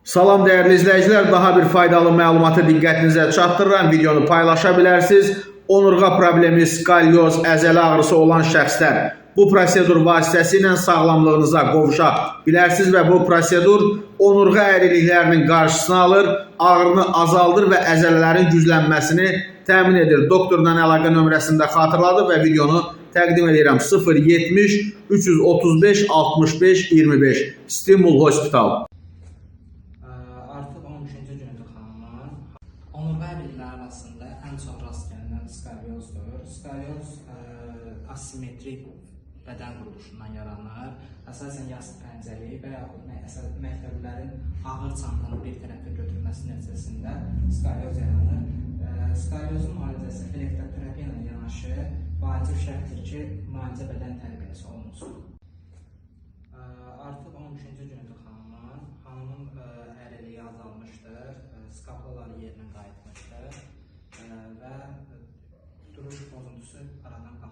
Salam değerli izleyiciler, daha bir faydalı məlumatı diqqətinizə çatdırıram. Videonu paylaşa bilərsiniz. Onurğa problemi, skalyoz, əzələ ağrısı olan şəxslər bu prosedur vasitəsilə sağlamlığınıza qovuşa bilərsiniz və bu prosedur onurğa əyriliklərinin qarşısını alır, ağrını azaldır və əzələlərin güclənməsini təmin edir. Doktorla əlaqə nömrəsində xatırladı və videonu təqdim edirəm. 070 335 65 25 Stimul Hospital. Artıq 13-cü gündür xanımlar. Onurğa əyrilikləri arasında ən çox rast gəlinən skalyozdur. Skalyoz asimetrik bədən quruluşundan yaranır. Əsasən yastı pəncəli və yaxud məktəblərin ağır çantanı bir tərəfə götürməsi nəticəsində skalyoz yaranır. Skalyozun müalicəsi elektroterapiya ilə yanaşı vacib şərtdir ki, müalicə bədən tərbiyəsi olunsun. Artıq 13-cü gündür xanımlar. Xanımın əyriliyi azalmışdır, skapulaları yerinə qayıtmışdır və duruş pozuntusu aradan qalxmışdır.